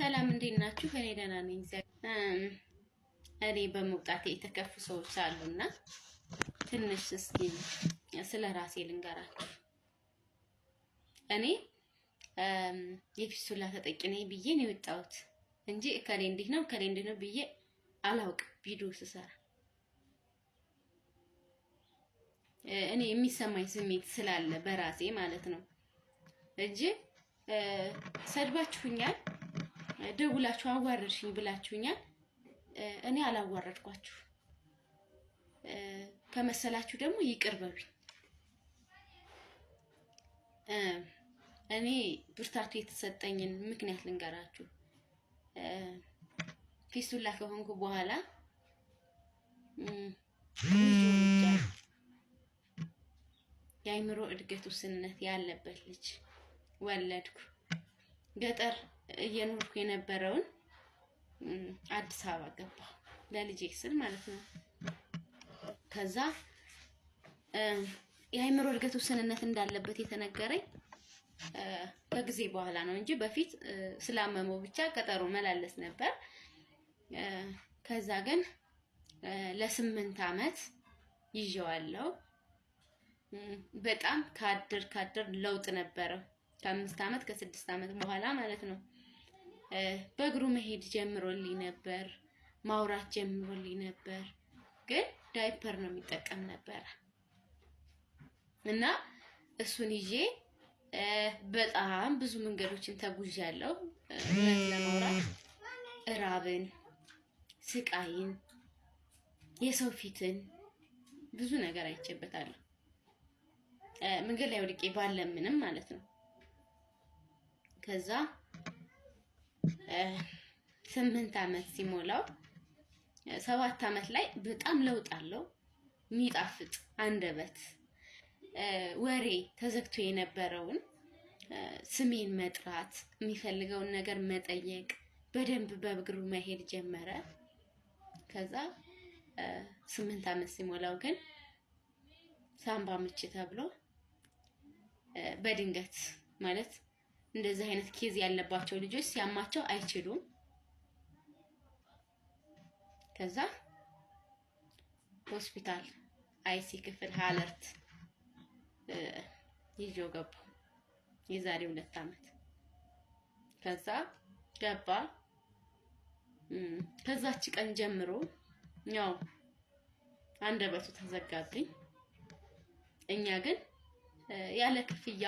ሰላም እንዴት ናችሁ? እኔ ደህና ነኝ። እኔ በመውጣቴ የተከፉ ሰዎች አሉና ትንሽ እስኪ ስለ ራሴ ልንገራችሁ። እኔ የፊስቱላ ተጠቂ ነኝ ብዬ ነው የወጣሁት እንጂ እከሌ እንዲህ ነው እከሌ እንዲህ ነው ብዬ አላውቅም። ቪዲዮ ስሰራ እኔ የሚሰማኝ ስሜት ስላለ በራሴ ማለት ነው እንጂ ሰድባችሁኛል፣ ደውላችሁ አዋረድሽኝ ብላችሁኛል። እኔ አላዋረድኳችሁ። ከመሰላችሁ ደግሞ ይቅር በሉኝ። እኔ ብርታቱ የተሰጠኝን ምክንያት ልንገራችሁ። ፊስቱላ ከሆንኩ በኋላ የአእምሮ እድገት ውስንነት ያለበት ልጅ ወለድኩ። ገጠር እየኖርኩ የነበረውን አዲስ አበባ ገባሁ ለልጄ ስል ማለት ነው። ከዛ የአእምሮ እድገት ውስንነት እንዳለበት የተነገረኝ ከጊዜ በኋላ ነው እንጂ በፊት ስላመመው ብቻ ቀጠሮ መላለስ ነበር። ከዛ ግን ለ8 አመት ይዤዋለሁ። በጣም ካድር ለውጥ ነበረው። ከ5 አመት ከ6 አመት በኋላ ማለት ነው። በእግሩ መሄድ ጀምሮልኝ ነበር፣ ማውራት ጀምሮልኝ ነበር። ግን ዳይፐር ነው የሚጠቀም ነበር እና እሱን ይዤ በጣም ብዙ መንገዶችን ተጉዣለሁ። ለማውራት ራብን፣ ስቃይን፣ የሰው ፊትን ብዙ ነገር አይቼበታለሁ። መንገድ ላይ ወድቄ ባለምንም ማለት ነው። ከዛ 8 አመት ሲሞላው 7 አመት ላይ በጣም ለውጥ አለው። የሚጣፍጥ አንደበት፣ ወሬ ተዘግቶ የነበረውን ስሜን መጥራት፣ የሚፈልገውን ነገር መጠየቅ፣ በደንብ በእግሩ መሄድ ጀመረ። ከዛ 8 አመት ሲሞላው ግን ሳምባ ምች ተብሎ በድንገት ማለት እንደዚህ አይነት ኬዝ ያለባቸው ልጆች ሲያማቸው አይችሉም። ከዛ ሆስፒታል አይሲ ክፍል ሀለርት ይዤው ገባ የዛሬ 2 አመት። ከዛ ገባ። ከዛች ቀን ጀምሮ ያው አንደበቱ ተዘጋብኝ። እኛ ግን ያለ ክፍያ